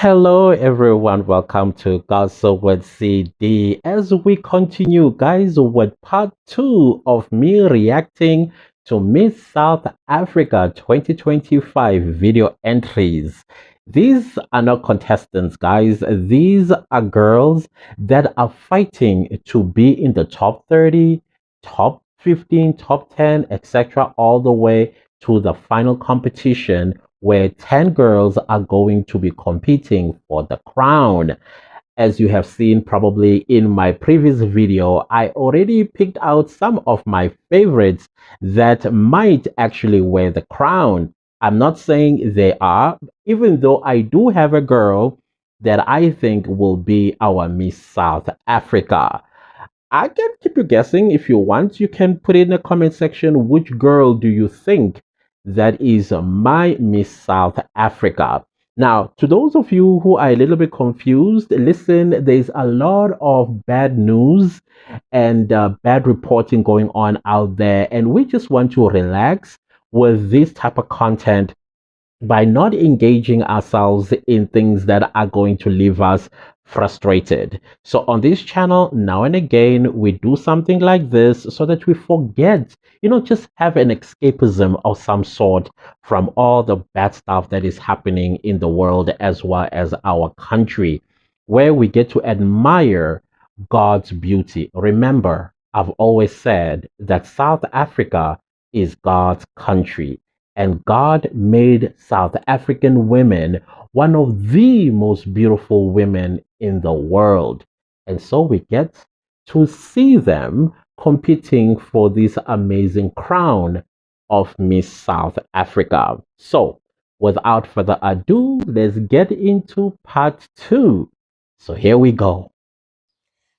Hello, everyone. Welcome to Gossip with CD. As we continue, guys, with part two of me reacting to Miss South Africa 2025 video entries. These are not contestants, guys. These are girls that are fighting to be in the top 30, top 15, top 10, etc., all the way to the final competition where 10 girls are going to be competing for the crown. As you have seen probably in my previous video, I already picked out some of my favorites that might actually wear the crown. I'm not saying they are, even though I do have a girl that I think will be our Miss South Africa. I can keep you guessing if you want. You can put in the comment section which girl do you think that is my Miss South Africa. Now, to those of you who are a little bit confused, listen, there's a lot of bad news and bad reporting going on out there, and we just want to relax with this type of content by not engaging ourselves in things that are going to leave us frustrated. So on this channel, now and again, we do something like this so that we forget, just have an escapism of some sort from all the bad stuff that is happening in the world as well as our country, where we get to admire God's beauty. Remember, I've always said that South Africa is God's country. And God made South African women one of the most beautiful women in the world. And so we get to see them competing for this amazing crown of Miss South Africa. So, without further ado, let's get into part two. So, here we go.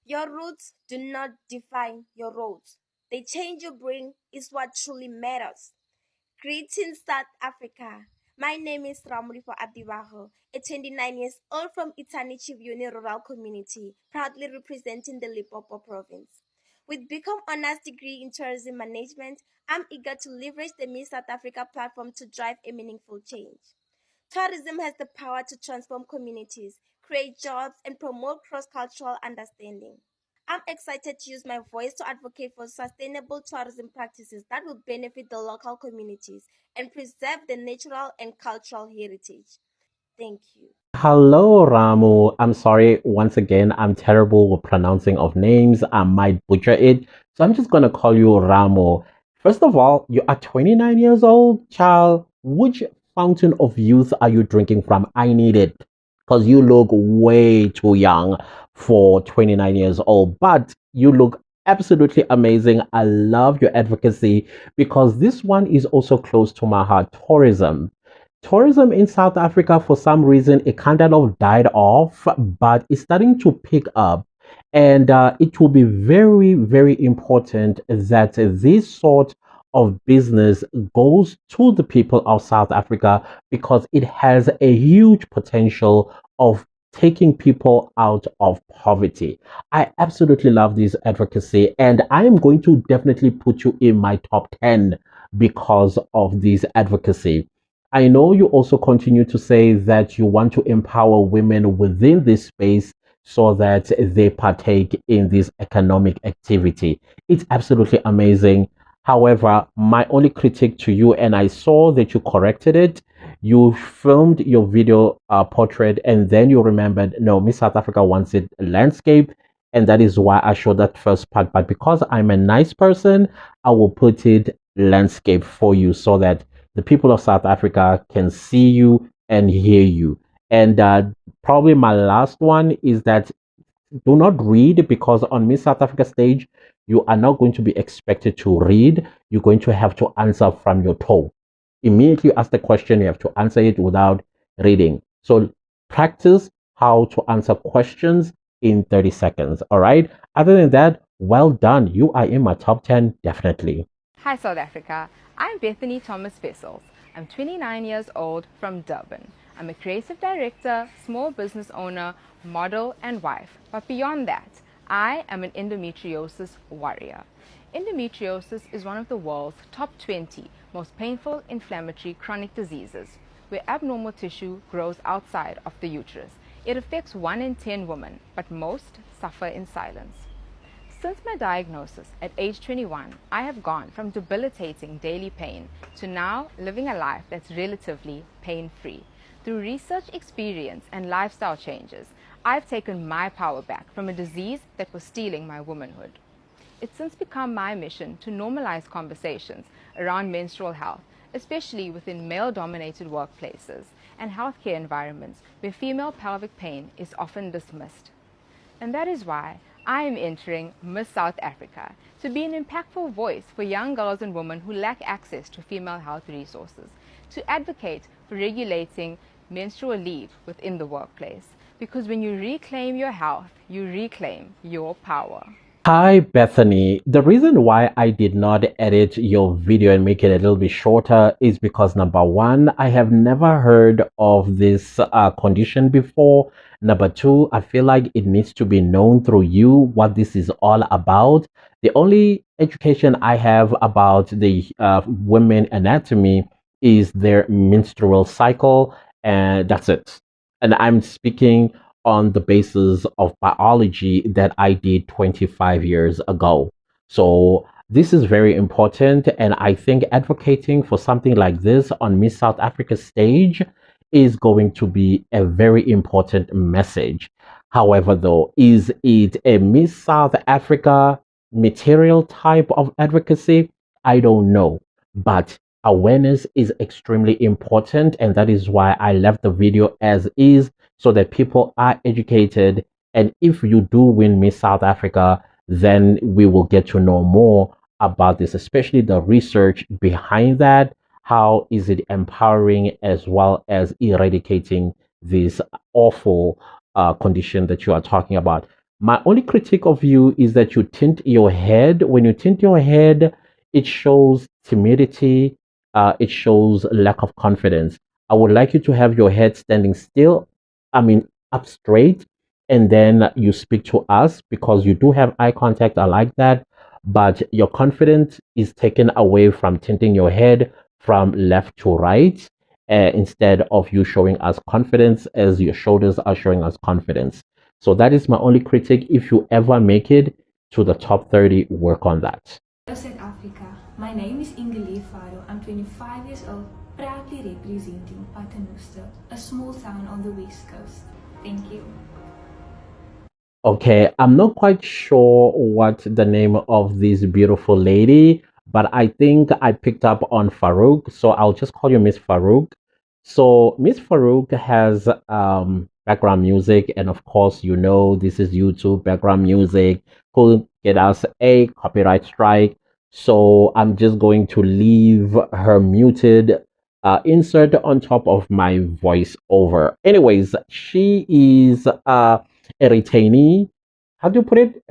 Your roots do not define your roads. They change your brain is what truly matters. Greetings, South Africa. My name is Ramula Abdaho, a 29 years old from Itani Chivyuni rural community, proudly representing the Limpopo province. With Become Honors degree in tourism management, I'm eager to leverage the Miss South Africa platform to drive a meaningful change. Tourism has the power to transform communities, create jobs, and promote cross-cultural understanding. I'm excited to use my voice to advocate for sustainable tourism practices that will benefit the local communities and preserve the natural and cultural heritage. Thank you. Hello, Ramu. I'm sorry once again. I'm terrible with pronouncing of names. I might butcher it. So I'm just going to call you Ramu. First of all, you are 29 years old, child. Which fountain of youth are you drinking from? I need it because you look way too young for 29 years old, but you look absolutely amazing. I love your advocacy because this one is also close to my heart, tourism. Tourism in South Africa, for some reason, it kind of died off, but it's starting to pick up. And it will be very, very important that this sort of business goes to the people of South Africa because it has a huge potential of taking people out of poverty. I absolutely love this advocacy, and I am going to definitely put you in my top 10 because of this advocacy. I know you also continue to say that you want to empower women within this space so that they partake in this economic activity. It's absolutely amazing. However, my only critique to you, and I saw that you corrected it, you filmed your video portrait and then you remembered, no, Miss South Africa wants it landscape. And that is why I showed that first part. But because I'm a nice person, I will put it landscape for you so that the people of South Africa can see you and hear you. And probably my last one is that do not read because on Miss South Africa stage, you are not going to be expected to read. You're going to have to answer from your toe. Immediately ask the question, you have to answer it without reading. So practice how to answer questions in 30 seconds. All right. Other than that, well done. You are in my top 10, definitely. Hi South Africa, I'm Bethany Thomas Vessels. I'm 29 years old from Durban. I'm a creative director, small business owner, model and wife. But beyond that, I am an endometriosis warrior. Endometriosis is one of the world's top 20 most painful inflammatory chronic diseases. where abnormal tissue grows outside of the uterus. It affects 1 in 10 women, but most suffer in silence. Since my diagnosis at age 21, I have gone from debilitating daily pain to now living a life that's relatively pain-free. Through research, experience, and lifestyle changes, I've taken my power back from a disease that was stealing my womanhood. It's since become my mission to normalize conversations around menstrual health, especially within male-dominated workplaces and healthcare environments where female pelvic pain is often dismissed. And that is why I am entering Miss South Africa to be an impactful voice for young girls and women who lack access to female health resources, to advocate for regulating menstrual leave within the workplace. Because when you reclaim your health, you reclaim your power. Hi, Bethany. The reason why I did not edit your video and make it a little bit shorter is because number one, I have never heard of this condition before. Number two, I feel like it needs to be known through you what this is all about. The only education I have about the women anatomy is their menstrual cycle, and that's it. And I'm speaking on the basis of biology that I did 25 years ago. So this is very important. And I think advocating for something like this on Miss South Africa stage is going to be a very important message. However, though, is it a Miss South Africa material type of advocacy? I don't know. But awareness is extremely important. And that is why I left the video as is, so that people are educated. And if you do win Miss South Africa, then we will get to know more about this, especially the research behind that. How is it empowering as well as eradicating this awful condition that you are talking about? My only critique of you is that you tint your head. When you tint your head, it shows timidity, it shows lack of confidence. I would like you to have your head standing still, up straight, and then you speak to us because you do have eye contact. I like that. But your confidence is taken away from tinting your head from left to right, instead of you showing us confidence as your shoulders are showing us confidence. So that is my only critique. If you ever make it to the top 30, work on that. Hello South Africa, my name is Eli Maria. I'm 25 years old, proudly representing Paternoster, a small town on the west coast. Thank you. Okay, I'm not quite sure what the name of this beautiful lady, but I think I picked up on Farooq, so I'll just call you Miss Farooq. So Miss Farooq has background music, and of course, you know this is YouTube background music. Could get us a copyright strike. So I'm just going to leave her muted, insert on top of my voiceover. Anyways, she is a retainee. How do you put it?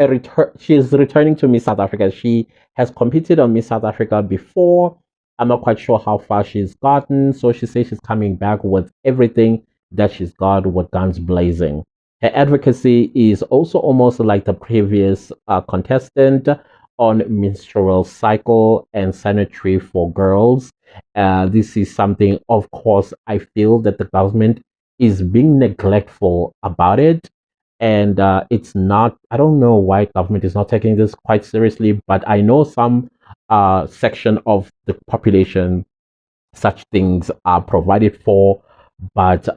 She is returning to Miss South Africa. She has competed on Miss South Africa before. I'm not quite sure how far she's gotten. So she says she's coming back with everything that she's got, with guns blazing. Her advocacy is also almost like the previous contestant on menstrual cycle and sanitary for girls. This is something, of course, I feel that the government is being neglectful about it. And it's not, I don't know why government is not taking this quite seriously, but I know some section of the population such things are provided for, but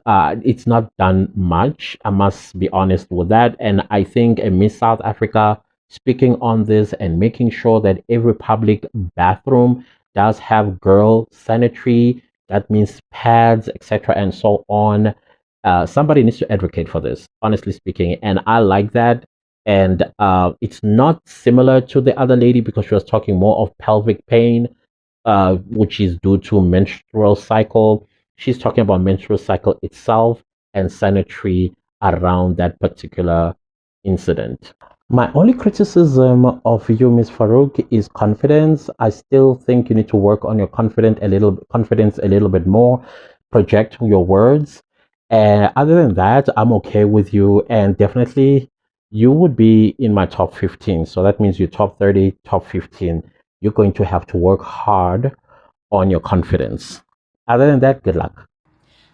it's not done much. I must be honest with that. And I think Miss South Africa speaking on this and making sure that every public bathroom does have girl sanitary, that means pads, etc., and so on. Somebody needs to advocate for this, honestly speaking, and I like that. And it's not similar to the other lady because she was talking more of pelvic pain, which is due to menstrual cycle. She's talking about menstrual cycle itself and sanitary around that particular incident. My only criticism of you, Miss Farooq, is confidence. I still think you need to work on your confidence a little bit more. Project your words. And other than that, I'm okay with you, and definitely you would be in my top 15. So that means you're top 30, top 15. You're going to have to work hard on your confidence. Other than that, good luck.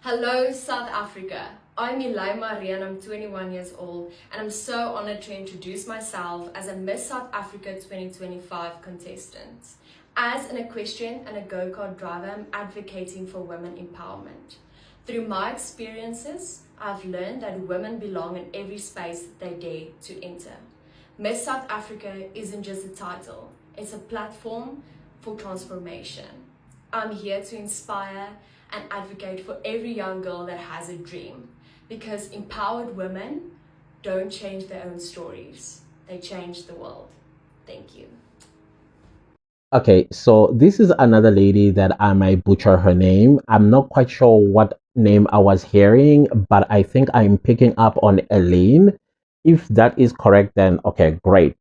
Hello, South Africa. I'm Eli Maria and I'm 21 years old, and I'm so honored to introduce myself as a Miss South Africa 2025 contestant. As an equestrian and a go-kart driver, I'm advocating for women empowerment. Through my experiences, I've learned that women belong in every space they dare to enter. Miss South Africa isn't just a title, it's a platform for transformation. I'm here to inspire and advocate for every young girl that has a dream, because empowered women don't change their own stories, they change the world. Thank you. Okay, so this is another lady that I might butcher her name. I'm not quite sure what name I was hearing, but I think I'm picking up on Elaine. If that is correct, then okay, great.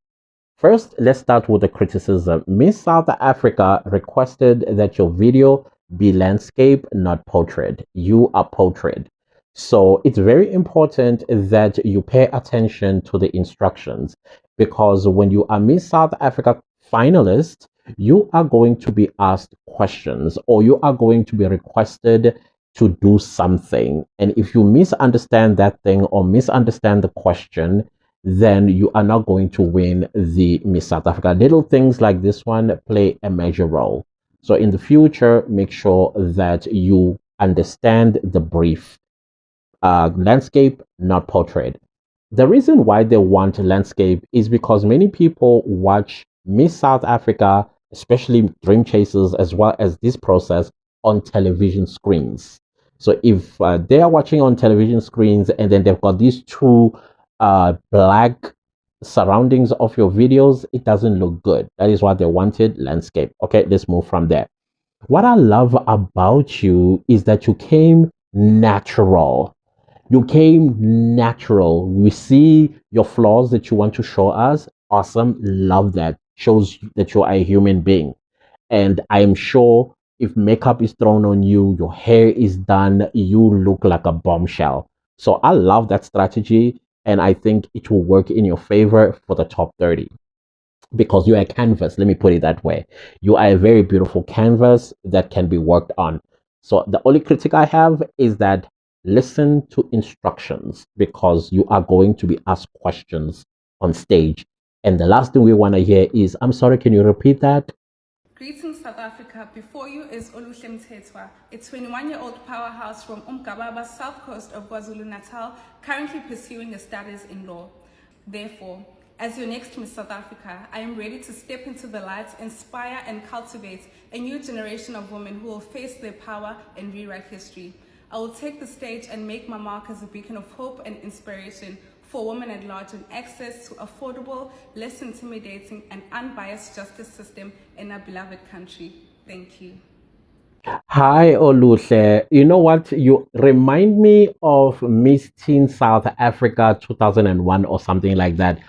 First, let's start with the criticism. Miss South Africa requested that your video be landscape, not portrait. You are portrait. So it's very important that you pay attention to the instructions, because when you are Miss South Africa finalist, you are going to be asked questions, or you are going to be requested to do something. And if you misunderstand that thing or misunderstand the question, then you are not going to win the Miss South Africa. Little things like this one play a major role. So in the future, make sure that you understand the brief. Landscape, not portrait. The reason why they want landscape is because many people watch Miss South Africa, especially Dream Chasers, as well as this process on television screens. So if they are watching on television screens and then they've got these two black surroundings of your videos, it doesn't look good. That is what they wanted, landscape. Okay, let's move from there. What I love about you is that you came natural. You came natural. We see your flaws that you want to show us. Awesome. Love that. Shows that you are a human being. And I'm sure if makeup is thrown on you, your hair is done, you look like a bombshell. So I love that strategy. And I think it will work in your favor for the top 30, because you are a canvas. Let me put it that way. You are a very beautiful canvas that can be worked on. So the only critique I have is that listen to instructions, because you are going to be asked questions on stage. And the last thing we want to hear is, I'm sorry, can you repeat that? Greetings, South Africa. Before you is Oluhle Mthethwa, a 21-year-old powerhouse from Umgababa, south coast of KwaZulu-Natal, currently pursuing a studies in law. Therefore, as your next Miss South Africa, I am ready to step into the light, inspire and cultivate a new generation of women who will face their power and rewrite history. I will take the stage and make my mark as a beacon of hope and inspiration for women at large and access to affordable, less intimidating, and unbiased justice system in our beloved country. Thank you. Hi, Oluhle. You know what? You remind me of Miss Teen South Africa 2001 or something like that.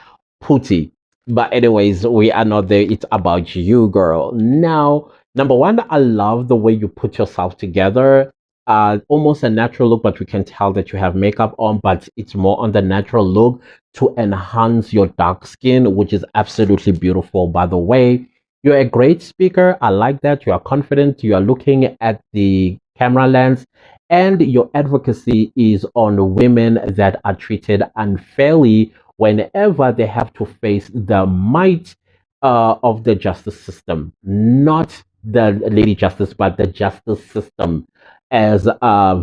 Putty. But anyways, we are not there. It's about you, girl. Now, number one, I love the way you put yourself together. Almost a natural look, but we can tell that you have makeup on, but it's more on the natural look to enhance your dark skin, which is absolutely beautiful, by the way. You're a great speaker. I like that. You are confident. You are looking at the camera lens, and your advocacy is on women that are treated unfairly whenever they have to face the might of the justice system, not the lady justice, but the justice system as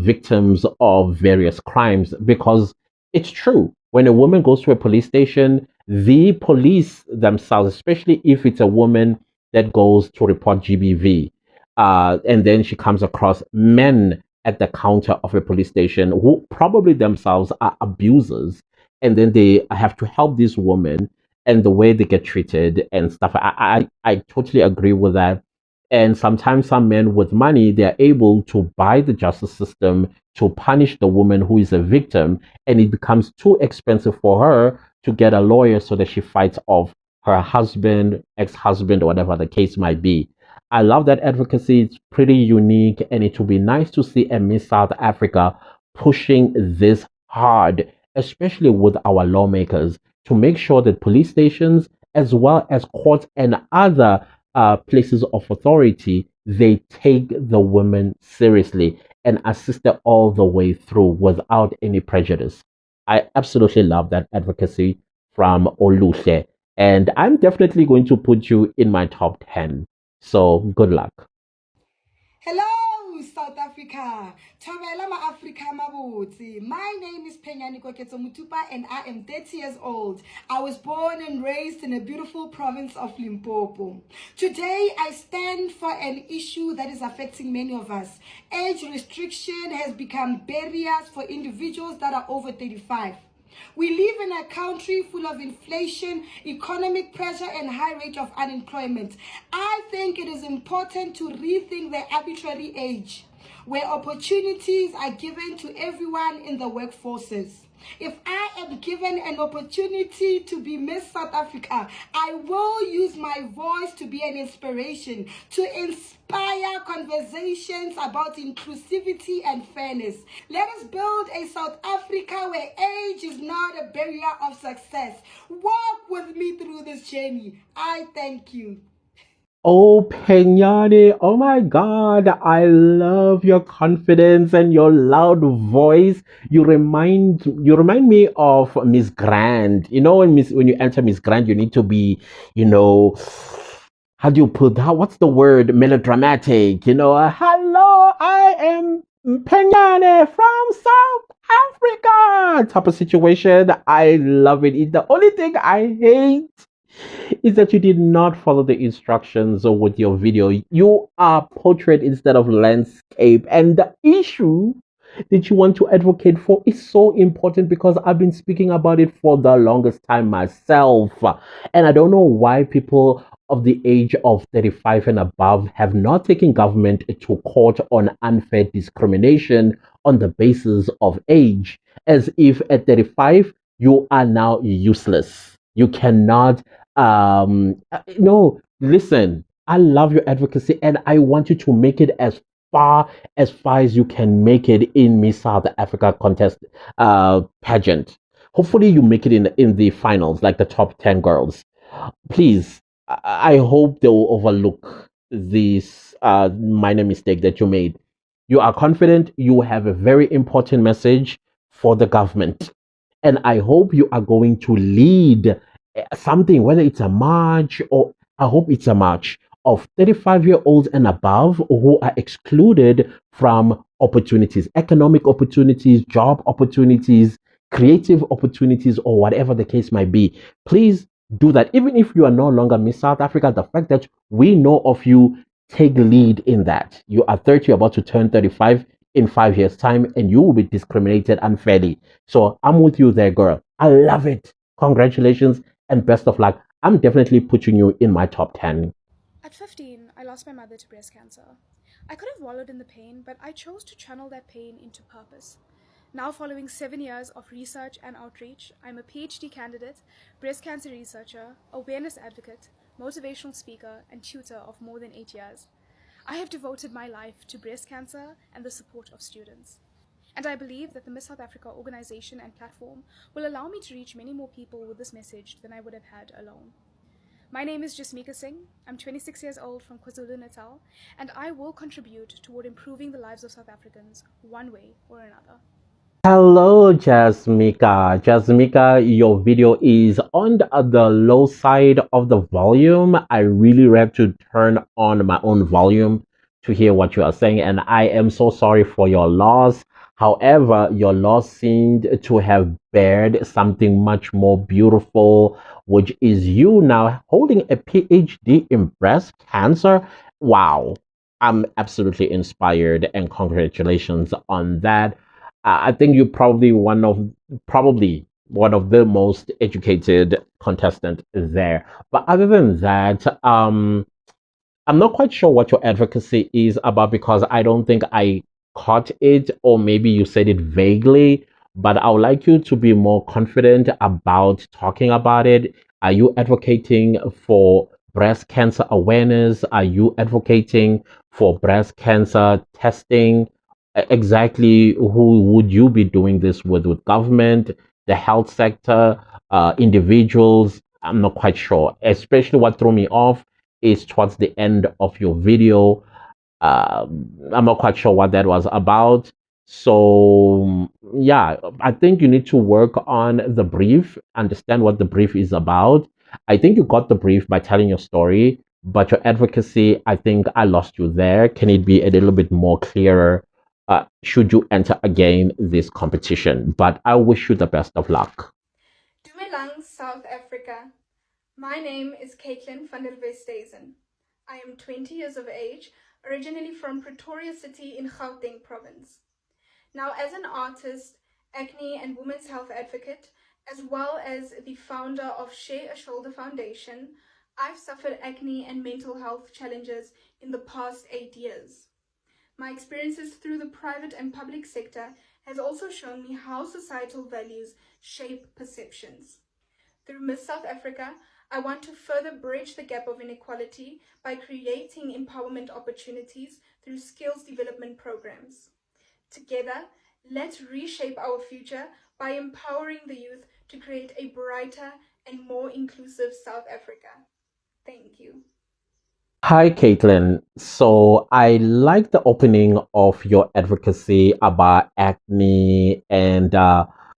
victims of various crimes. Because it's true, when a woman goes to a police station, the police themselves, especially if it's a woman that goes to report GBV, and then she comes across men at the counter of a police station who probably themselves are abusers, and then they have to help this woman, and the way they get treated and stuff. I totally agree with that. And sometimes some men with money, they're able to buy the justice system to punish the woman who is a victim, and it becomes too expensive for her to get a lawyer so that she fights off her husband, ex-husband, or whatever the case might be. I love that advocacy. It's pretty unique, and it would be nice to see a Miss South Africa pushing this hard, especially with our lawmakers, to make sure that police stations, as well as courts and other places of authority, they take the women seriously. and assisted all the way through without any prejudice. I absolutely love that advocacy from Olushe, and I'm definitely going to put you in my top 10. So good luck. Hello, South Africa. Thobela ma Africa mabotse. My name is Pani Mutupa and I am 30 years old. I was born and raised in a beautiful province of Limpopo. Today, I stand for an issue that is affecting many of us. Age restriction has become barriers for individuals that are over 35. We live in a country full of inflation, economic pressure, and high rate of unemployment. I think it is important to rethink the arbitrary age, where opportunities are given to everyone in the workforces. If I am given an opportunity to be Miss South Africa, I will use my voice to be an inspiration, to inspire conversations about inclusivity and fairness. Let us build a South Africa where age is not a barrier of success. Walk with me through this journey. I thank you. Oh, Penyani, oh my God, I love your confidence and your loud voice. You remind me of Miss Grand. You know, when you enter Miss Grand, you need to be, you know, how do you put that? What's the word? Melodramatic. Hello, I am Penyani from South Africa. Type of situation. I love it. It's the only thing I hate is that you did not follow the instructions with your video. You are portrait instead of landscape. And the issue that you want to advocate for is so important because I've been speaking about it for the longest time myself. And I don't know why people of the age of 35 and above have not taken government to court on unfair discrimination on the basis of age, as if at 35 you are now useless. You cannot no, listen, I love your advocacy and I want you to make it as far as you can make it in Miss South Africa contest pageant. Hopefully you make it in the finals, like the top 10 girls. Please, I hope they will overlook this minor mistake that you made. You are confident, you have a very important message for the government, and I hope you are going to lead something, whether it's a march, or I hope it's a march of 35-year-olds and above who are excluded from opportunities, economic opportunities, job opportunities, creative opportunities, or whatever the case might be. Please do that. Even if you are no longer Miss South Africa, the fact that we know of you, take lead in that. You are 30, you're about to turn 35 in 5 years' time, and you will be discriminated unfairly. So I'm with you there, girl. I love it. Congratulations and best of luck. I'm definitely putting you in my top 10. At 15, I lost my mother to breast cancer. I could have wallowed in the pain, but I chose to channel that pain into purpose. Now, following 7 years of research and outreach, I'm a PhD candidate, breast cancer researcher, awareness advocate, motivational speaker, and tutor of more than 8 years. I have devoted my life to breast cancer and the support of students. And I believe that the Miss South Africa organization and platform will allow me to reach many more people with this message than I would have had alone. My name is Jasmika Singh. I'm 26 years old from KwaZulu-Natal, and I will contribute toward improving the lives of South Africans one way or another. Hello, Jasmika. Jasmika, your video is on the low side of the volume. I really have to turn on my own volume to hear what you are saying, and I am so sorry for your loss. However, your loss seemed to have bared something much more beautiful, which is you now holding a PhD in breast cancer. Wow, I'm absolutely inspired, and congratulations on that. I think you're probably one of the most educated contestants there. But other than that, I'm not quite sure what your advocacy is about because I don't think I caught it, or maybe you said it vaguely. But I would like you to be more confident about talking about it. Are you advocating for breast cancer awareness? Are you advocating for breast cancer testing? Exactly who would you be doing this with government, the health sector, individuals? I'm not quite sure. Especially what threw me off is towards the end of your video. I'm not quite sure what that was about. So, yeah, I think you need to work on the brief, understand what the brief is about. I think you got the brief by telling your story, but your advocacy, I think I lost you there. Can it be a little bit more clearer? Should you enter again this competition? But I wish you the best of luck. Dumelang, South Africa. My name is Caitlyn Felvesten. I am 20 years of age, originally from Pretoria City in Gauteng province. Now, as an artist, acne and women's health advocate, as well as the founder of Share a Shoulder Foundation, I've suffered acne and mental health challenges in the past 8 years. My experiences through the private and public sector has also shown me how societal values shape perceptions. Through Miss South Africa, I want to further bridge the gap of inequality by creating empowerment opportunities through skills development programs. Together, let's reshape our future by empowering the youth to create a brighter and more inclusive South Africa. Thank you. Hi, Caitlin. So I like the opening of your advocacy about acne and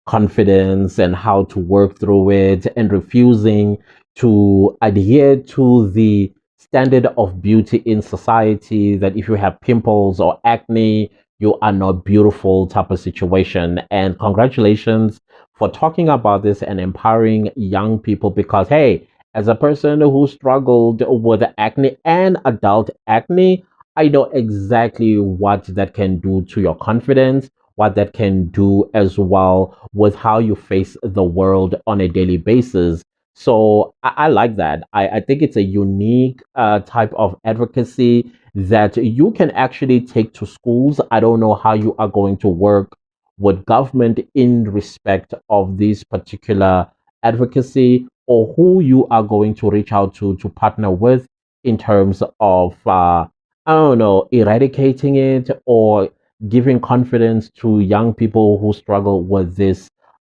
confidence and how to work through it and refusing to adhere to the standard of beauty in society that if you have pimples or acne, you are not beautiful type of situation. And congratulations for talking about this and empowering young people because, hey, as a person who struggled with acne and adult acne, I know exactly what that can do to your confidence, what that can do as well with how you face the world on a daily basis. So I like that. I think it's a unique type of advocacy that you can actually take to schools. I don't know how you are going to work with government in respect of this particular advocacy or who you are going to reach out to partner with in terms of I don't know, eradicating it or giving confidence to young people who struggle with this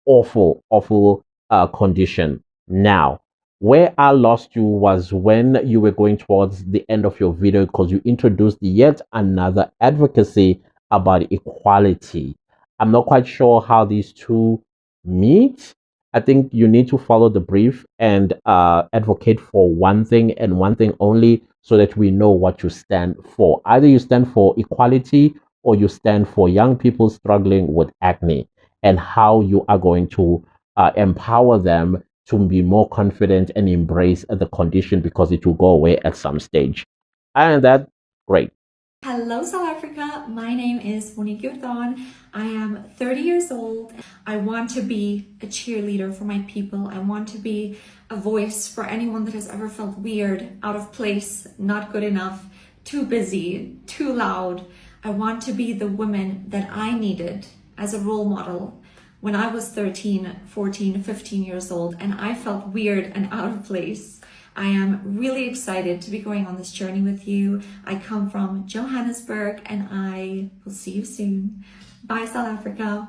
awful condition. Now, where I lost you was when you were going towards the end of your video because you introduced yet another advocacy about equality. I'm not quite sure how these two meet. I think you need to follow the brief and advocate for one thing and one thing only so that we know what you stand for. Either you stand for equality or you stand for young people struggling with acne and how you are going to empower them to be more confident and embrace the condition because it will go away at some stage. And that, great. Hello, South Africa. My name is Monikon. I am 30 years old. I want to be a cheerleader for my people. I want to be a voice for anyone that has ever felt weird, out of place, not good enough, too busy, too loud. I want to be the woman that I needed as a role model when I was 13, 14, 15 years old and I felt weird and out of place. I am really excited to be going on this journey with you. I come from Johannesburg and I will see you soon. Bye, South Africa.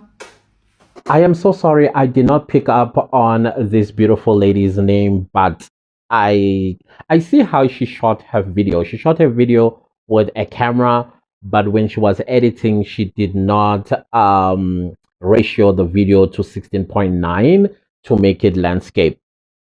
I am so sorry I did not pick up on this beautiful lady's name, but I I see how she shot her video. She shot her video with a camera, but when she was editing, she did not ratio the video to 16:9 to make it landscape.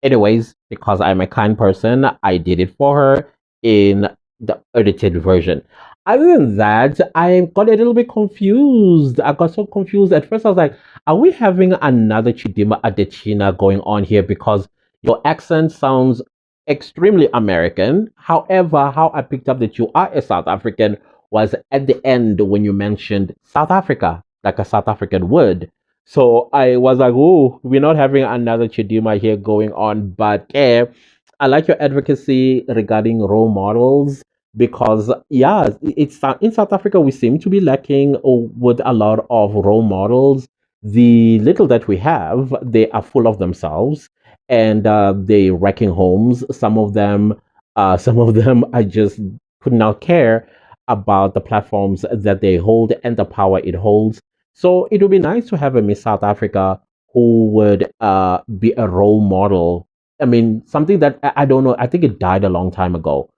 Anyways, because I'm a kind person, I did it for her in the edited version. Other than that, I got a little bit confused. I got so confused. At first, I was like, are we having another Chidima Adechina going on here? Because your accent sounds extremely American. However, how I picked up that you are a South African was at the end when you mentioned South Africa, like a South African would. So I was like, oh, we're not having another Chidima here going on. But I like your advocacy regarding role models because, yeah, it's in South Africa, we seem to be lacking with a lot of role models. The little that we have, they are full of themselves and they wrecking homes. Some of them, I just could not care about the platforms that they hold and the power it holds. So it would be nice to have a Miss South Africa who would be a role model. I mean, something that I don't know. I think it died a long time ago.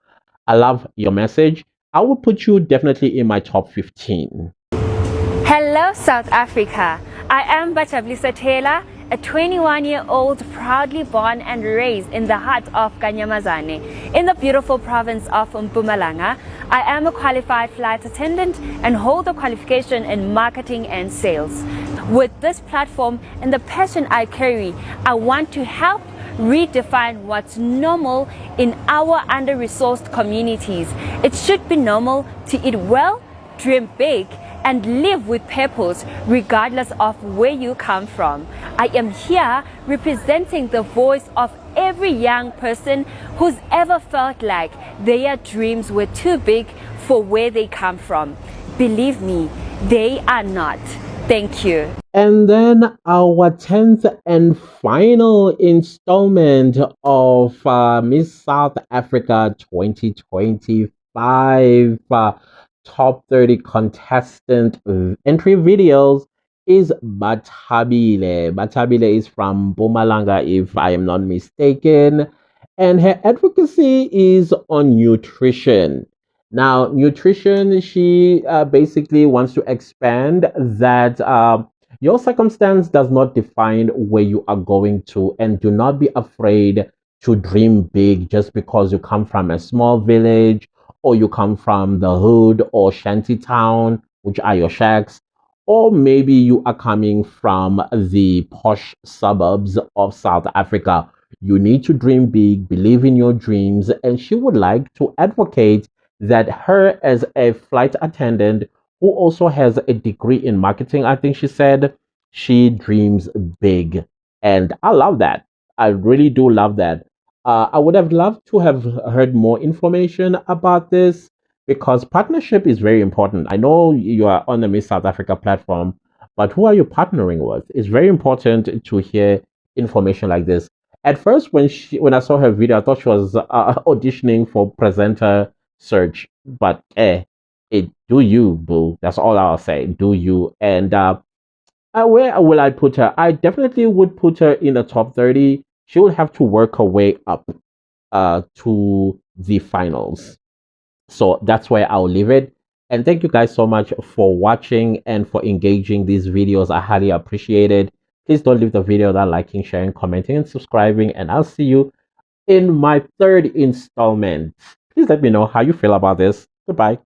I love your message. I will put you definitely in my top 15. Hello, South Africa. I am Bachablisa Taylor, a 21-year-old proudly born and raised in the heart of Kanyamazane, in the beautiful province of Mpumalanga. I am a qualified flight attendant and hold a qualification in marketing and sales. With this platform and the passion I carry, I want to help redefine what's normal in our under-resourced communities. It should be normal to eat well, dream big, and live with purpose regardless of where you come from. I am here representing the voice of every young person who's ever felt like their dreams were too big for where they come from. Believe me, they are not. Thank you. And then our 10th and final installment of Miss South Africa 2025 top 30 contestant entry videos is Bachablisa. Bachablisa is from Mpumalanga, if I am not mistaken, and her advocacy is on nutrition. Now, nutrition, she basically wants to expand that your circumstance does not define where you are going to, and do not be afraid to dream big just because you come from a small village or you come from the hood or shanty town, which are your shacks, or maybe you are coming from the posh suburbs of South Africa. You need to dream big, believe in your dreams, and she would like to advocate that her, as a flight attendant who also has a degree in marketing, I think she said, she dreams big. And I love that. I really do love that. I would have loved to have heard more information about this, because partnership is very important. I know you are on the Miss South Africa platform, but who are you partnering with? It's very important to hear information like this. At first, when I saw her video, I thought she was auditioning for presenter search, but it do you, boo. That's all I'll say. Do you? And where will I put her? I definitely would put her in the top 30. She will have to work her way up to the finals. So that's where I'll leave it. And thank you guys so much for watching and for engaging these videos. I highly appreciate it. Please don't leave the video without liking, sharing, commenting, and subscribing. And I'll see you in my third installment. Please let me know how you feel about this. Goodbye.